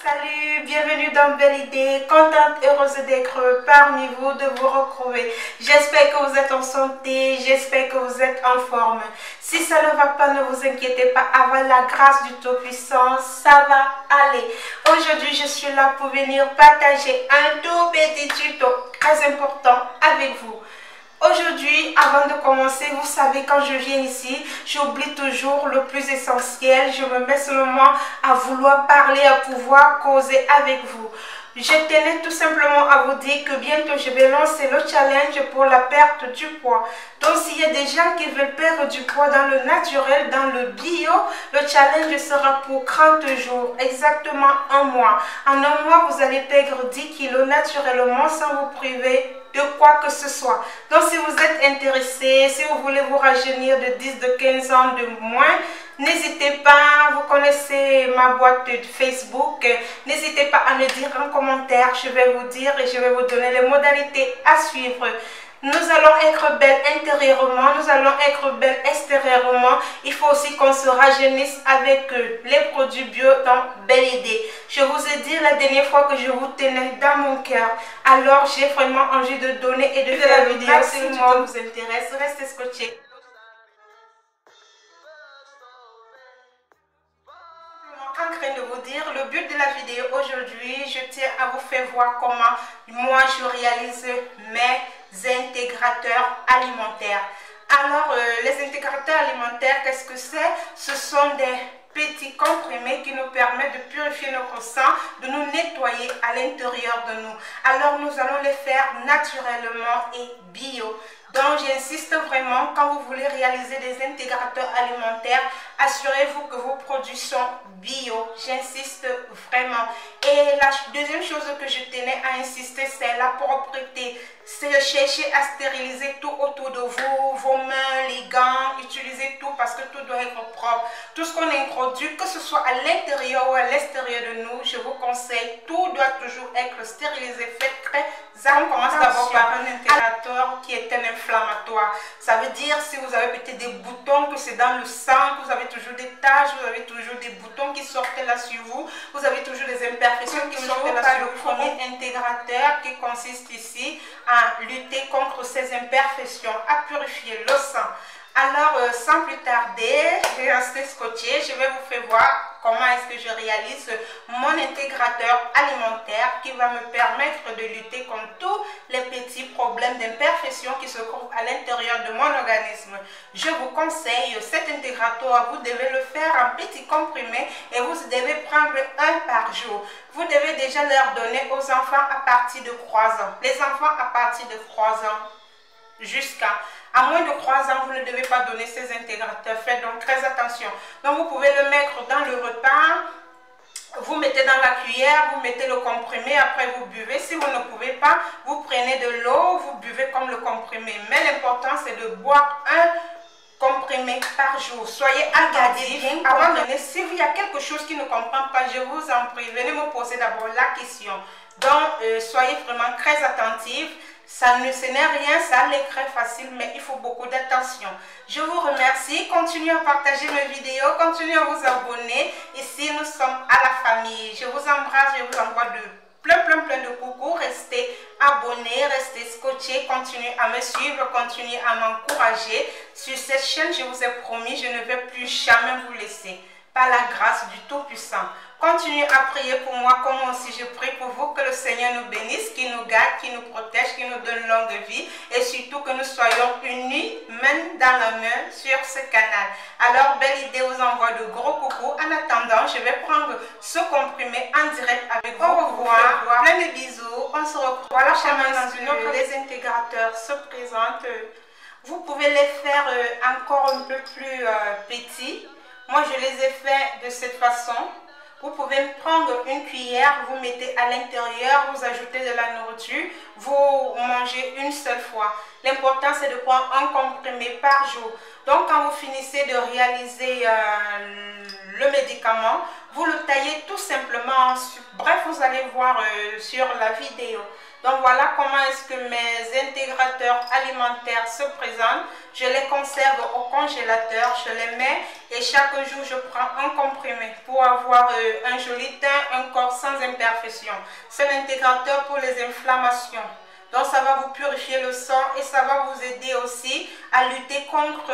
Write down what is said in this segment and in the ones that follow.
Salut, bienvenue dans Belle Idée, contente, heureuse d'être parmi vous, de vous retrouver. J'espère que vous êtes en santé, j'espère que vous êtes en forme. Si ça ne va pas, ne vous inquiétez pas, avec la grâce du Tout-Puissant, ça va aller. Aujourd'hui, je suis là pour venir partager un tout petit tuto très important avec vous. Aujourd'hui, avant de commencer, vous savez, quand je viens ici, j'oublie toujours le plus essentiel. Je me mets seulement à vouloir parler, à pouvoir causer avec vous. Je tenais tout simplement à vous dire que bientôt, je vais lancer le challenge pour la perte du poids. Donc, s'il y a des gens qui veulent perdre du poids dans le naturel, dans le bio, le challenge sera pour 30 jours, exactement un mois. En un mois, vous allez perdre 10 kilos naturellement sans vous priver de quoi que ce soit. Donc, si vous êtes intéressé, si vous voulez vous rajeunir de 10, de 15 ans de moins, n'hésitez pas, vous connaissez ma boîte de Facebook, n'hésitez pas à me dire en commentaire, je vais vous dire et je vais vous donner les modalités à suivre. Nous allons être belles intérieurement, nous allons être belles extérieurement. Il faut aussi qu'on se rajeunisse avec les produits bio dans Belle Idée. Je vous ai dit la dernière fois que je vous tenais dans mon cœur. Alors j'ai vraiment envie de donner et de faire la vidéo. Si le tuto vous intéresse, restez scotchés. En train de vous dire, le but de la vidéo aujourd'hui, je tiens à vous faire voir comment moi je réalise mes intégrateurs alimentaires. Alors, les intégrateurs alimentaires, qu'est-ce que c'est? Ce sont des petits comprimés qui nous permettent de purifier notre sang, de nous nettoyer à l'intérieur de nous. Alors, nous allons les faire naturellement et bio. Donc, j'insiste vraiment, quand vous voulez réaliser des intégrateurs alimentaires, assurez-vous que vos produits sont bio. J'insiste vraiment. Et la deuxième chose que je tenais à insister, c'est la propreté. C'est de chercher à stériliser tout autour de vous, vos mains, les gants, utilisez tout parce que tout doit être propre. Tout ce qu'on introduit, que ce soit à l'intérieur ou à l'extérieur de nous, je vous conseille, tout doit toujours être stérilisé. Faites très attention. On commence d'abord par un intégrateur qui est un inflammatoire. Ça veut dire si vous avez peut-être des boutons, que c'est dans le sang, que vous avez toujours des taches, vous avez toujours des boutons qui sortent là sur vous, vous avez toujours des imperfections qui sortent là sur le premier intégrateur qui consiste ici à lutter contre ces imperfections, à purifier le sang. Alors, sans plus tarder, je vais rester scotché. Je vais vous faire voir comment est-ce que je réalise mon intégrateur alimentaire qui va me permettre de lutter contre tous les petits problèmes d'imperfection qui se trouvent à l'intérieur de mon organisme. Je vous conseille cet intégrateur, vous devez le faire en petits comprimés et vous devez prendre un par jour. Vous devez déjà leur donner aux enfants à partir de 3 ans. Les enfants à partir de 3 ans jusqu'à moins de 3 ans, vous ne devez pas donner ces intégrateurs. Faites donc très attention. Donc, vous pouvez le mettre dans le repas. Vous mettez dans la cuillère, vous mettez le comprimé, après vous buvez. Si vous ne pouvez pas, vous prenez de l'eau, vous buvez comme le comprimé. Mais l'important, c'est de boire un comprimé par jour. Soyez attentifs avant de donner. S'il y a quelque chose qui ne comprend pas, je vous en prie, venez me poser d'abord la question. Donc, soyez vraiment très attentifs. Ce n'est rien, ça l'est très facile, mais il faut beaucoup d'attention. Je vous remercie. Continuez à partager mes vidéos, continuez à vous abonner. Ici, nous sommes à la famille. Je vous embrasse, je vous envoie plein de coucou. Restez abonnés, restez scotchés, continuez à me suivre, continuez à m'encourager. Sur cette chaîne, je vous ai promis, je ne vais plus jamais vous laisser. Par la grâce du Tout-Puissant. Continuez à prier pour moi, comme moi aussi je prie pour vous, que le Seigneur nous bénisse, qu'il nous garde, qu'il nous protège, qu'il nous donne longue vie et surtout que nous soyons unis, main dans la main, sur ce canal. Alors, Belle Idée vous envoie de gros coucou. En attendant, je vais prendre ce comprimé en direct avec vous. Au revoir, plein de bisous. On se retrouve. Voilà, chemin dans une autre. Les intégrateurs se présentent. Vous pouvez les faire encore un peu plus petits. Moi, je les ai fait de cette façon. Vous pouvez prendre une cuillère, vous mettez à l'intérieur, vous ajoutez de la nourriture, vous mangez une seule fois. L'important, c'est de prendre un comprimé par jour. Donc, quand vous finissez de réaliser le médicament, vous le taillez tout simplement. Bref, vous allez voir sur la vidéo. Donc voilà comment est-ce que mes intégrateurs alimentaires se présentent. Je les conserve au congélateur, je les mets et chaque jour je prends un comprimé pour avoir un joli teint, un corps sans imperfection. C'est l'intégrateur pour les inflammations. Donc ça va vous purifier le sang et ça va vous aider aussi à lutter contre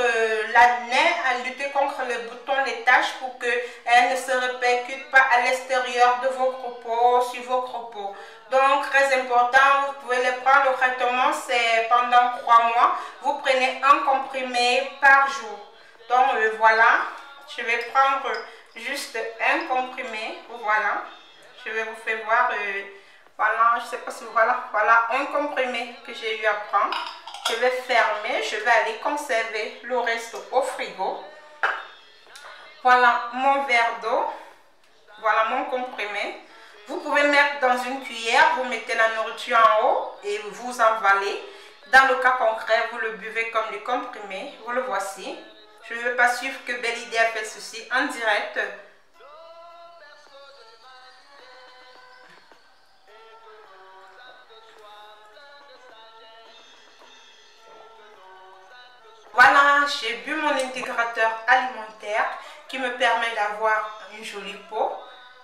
l'acné, à lutter contre les boutons, les taches pour qu'elles ne se répercutent pas à l'extérieur de votre peau, sur votre peau. Donc très important, vous pouvez les prendre. Le traitement c'est pendant 3 mois. Vous prenez un comprimé par jour. Donc voilà, je vais prendre juste un comprimé. Voilà, je vais vous faire voir. Voilà, je sais pas si voilà un comprimé que j'ai eu à prendre. Je vais fermer, je vais aller conserver le reste au frigo. Voilà mon verre d'eau. Voilà mon comprimé. Vous pouvez mettre dans une cuillère, vous mettez la nourriture en haut et vous envalez. Dans le cas concret, vous le buvez comme du comprimé. Vous le voici. Je ne veux pas suivre que Belle Idée a fait ceci en direct. Voilà, j'ai bu mon intégrateur alimentaire qui me permet d'avoir une jolie peau,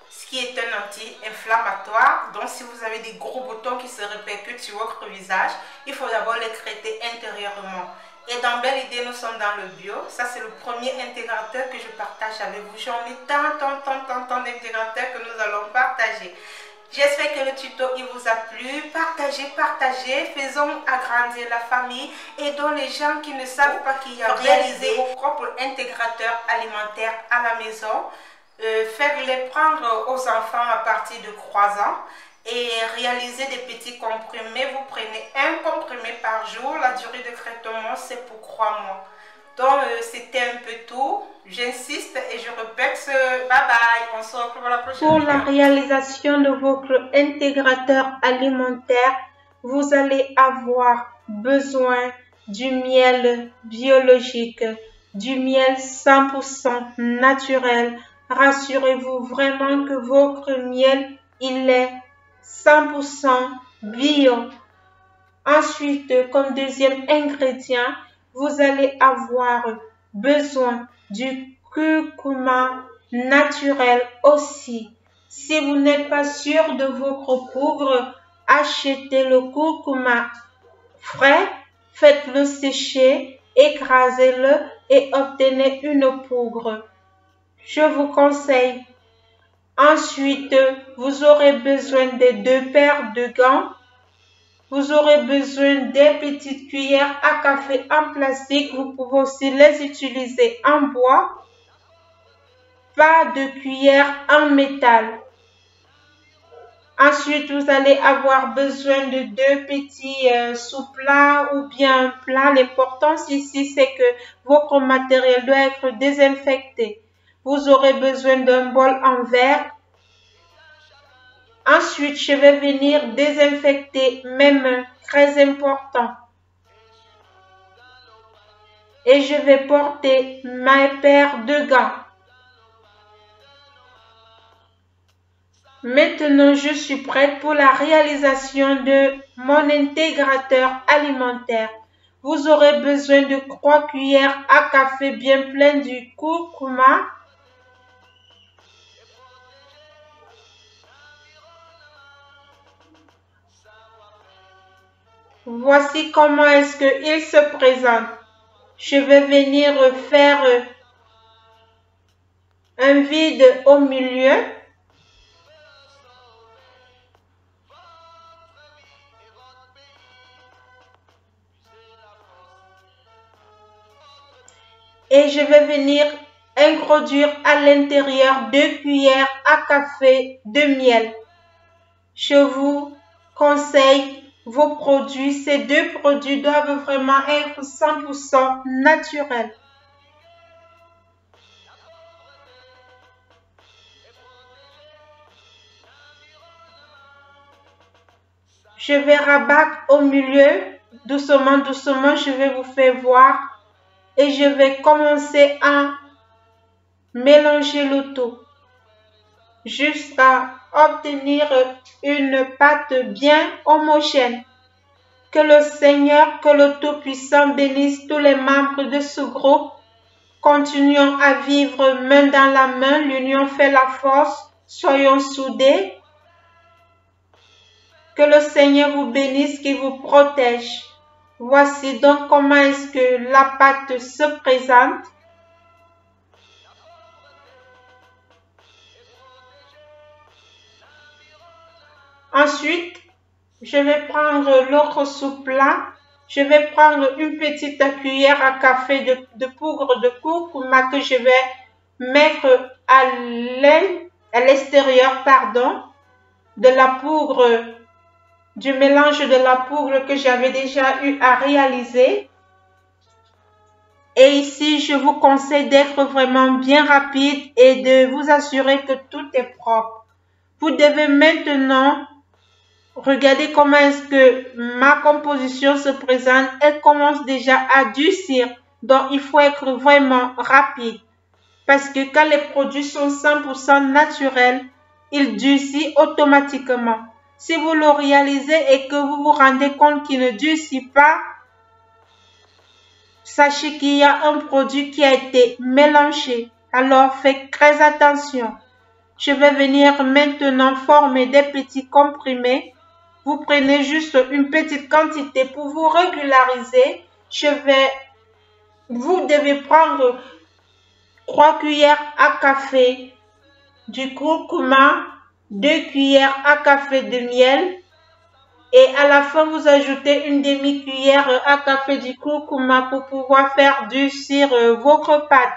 ce qui est un anti-inflammatoire. Donc si vous avez des gros boutons qui se répercutent sur votre visage, il faut d'abord les traiter intérieurement. Et dans Belle Idée, nous sommes dans le bio. Ça, c'est le premier intégrateur que je partage avec vous. J'en ai tant d'intégrateurs que nous allons partager. J'espère que le tuto il vous a plu. Partagez, faisons agrandir la famille. Aidons les gens qui ne savent pas qu'il y a réaliser vos propres intégrateurs alimentaires à la maison. Faites-les prendre aux enfants à partir de 3 ans et réaliser des petits comprimés. Vous prenez un comprimé par jour. La durée de traitement c'est pour 3 mois. Donc c'était un peu tout. J'insiste et je répète, bye bye, on se retrouve à la prochaine vidéo. Pour la réalisation de votre intégrateur alimentaire, vous allez avoir besoin du miel biologique, du miel 100% naturel. Rassurez-vous vraiment que votre miel, il est 100% bio. Ensuite, comme deuxième ingrédient, vous allez avoir besoin du curcuma naturel aussi. Si vous n'êtes pas sûr de votre poudre, achetez le curcuma frais, faites-le sécher, écrasez-le et obtenez une poudre. Je vous conseille. Ensuite, vous aurez besoin de 2 paires de gants. Vous aurez besoin des petites cuillères à café en plastique. Vous pouvez aussi les utiliser en bois. Pas de cuillère en métal. Ensuite, vous allez avoir besoin de 2 petits sous-plats ou bien un plat. L'important ici, c'est que votre matériel doit être désinfecté. Vous aurez besoin d'un bol en verre. Ensuite, je vais venir désinfecter mes mains, très important. Et je vais porter ma paire de gants. Maintenant, je suis prête pour la réalisation de mon intégrateur alimentaire. Vous aurez besoin de 3 cuillères à café bien pleines du curcuma. Voici comment est-ce qu'il se présente. Je vais venir faire un vide au milieu. Et je vais venir introduire à l'intérieur 2 cuillères à café de miel. Je vous conseille vos produits. Ces 2 produits doivent vraiment être 100% naturels. Je vais rabattre au milieu, doucement, je vais vous faire voir et je vais commencer à mélanger le tout jusqu'à obtenir une pâte bien homogène. Que le Seigneur, que le Tout-Puissant bénisse tous les membres de ce groupe. Continuons à vivre main dans la main, l'union fait la force, soyons soudés. Que le Seigneur vous bénisse, qu'il vous protège. Voici donc comment est-ce que la pâte se présente. Ensuite, je vais prendre l'autre sous-plat. Je vais prendre une petite cuillère à café de poudre de curcuma que je vais mettre à l'extérieur, de la poudre, du mélange de la poudre que j'avais déjà eu à réaliser. Et ici, je vous conseille d'être vraiment bien rapide et de vous assurer que tout est propre. Vous devez maintenant regarder comment est-ce que ma composition se présente. Elle commence déjà à durcir. Donc, il faut être vraiment rapide. Parce que quand les produits sont 100% naturels, ils durcissent automatiquement. Si vous le réalisez et que vous vous rendez compte qu'il ne durcit pas, sachez qu'il y a un produit qui a été mélangé. Alors, faites très attention. Je vais venir maintenant former des petits comprimés. Vous prenez juste une petite quantité pour vous régulariser. Vous devez prendre 3 cuillères à café du curcuma, 2 cuillères à café de miel et à la fin vous ajoutez une demi-cuillère à café du curcuma pour pouvoir faire durcir votre pâte.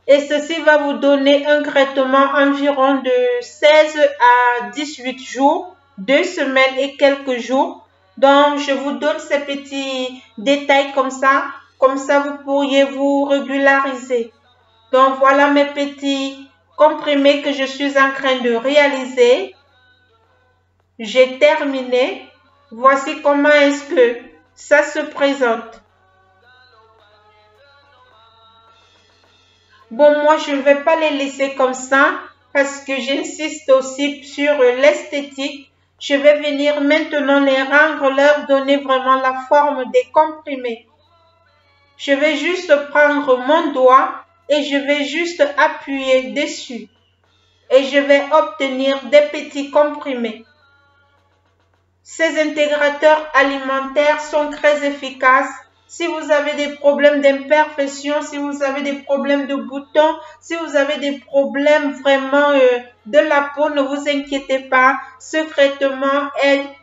Et ceci va vous donner un traitement environ de 16 à 18 jours. 2 semaines et quelques jours. Donc, je vous donne ces petits détails comme ça vous pourriez vous régulariser. Donc, voilà mes petits comprimés que je suis en train de réaliser. J'ai terminé. Voici comment est-ce que ça se présente. Bon, moi, je ne vais pas les laisser comme ça parce que j'insiste aussi sur l'esthétique. Je vais venir maintenant les rendre, leur donner vraiment la forme des comprimés. Je vais juste prendre mon doigt et je vais juste appuyer dessus. Et je vais obtenir des petits comprimés. Ces intégrateurs alimentaires sont très efficaces. Si vous avez des problèmes d'imperfection, si vous avez des problèmes de boutons, si vous avez des problèmes vraiment de la peau, ne vous inquiétez pas. Ce traitement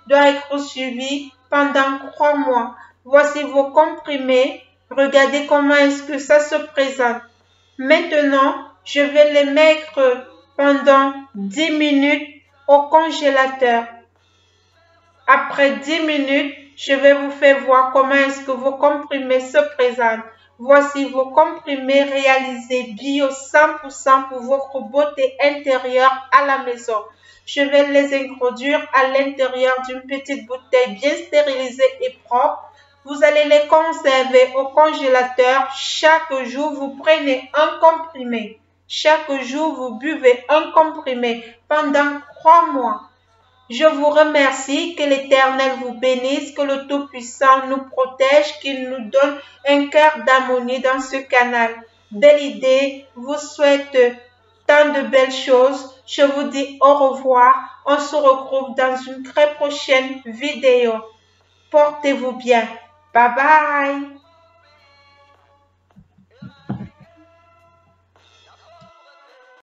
doit être suivi pendant 3 mois. Voici vos comprimés. Regardez comment est-ce que ça se présente. Maintenant, je vais les mettre pendant 10 minutes au congélateur. Après 10 minutes, je vais vous faire voir comment est-ce que vos comprimés se présentent. Voici vos comprimés réalisés bio 100% pour votre beauté intérieure à la maison. Je vais les introduire à l'intérieur d'une petite bouteille bien stérilisée et propre. Vous allez les conserver au congélateur. Chaque jour, vous prenez un comprimé. Chaque jour, vous buvez un comprimé pendant 3 mois. Je vous remercie, que l'Éternel vous bénisse, que le Tout-Puissant nous protège, qu'il nous donne un cœur d'harmonie dans ce canal. Belle idée, vous souhaite tant de belles choses. Je vous dis au revoir. On se retrouve dans une très prochaine vidéo. Portez-vous bien. Bye bye.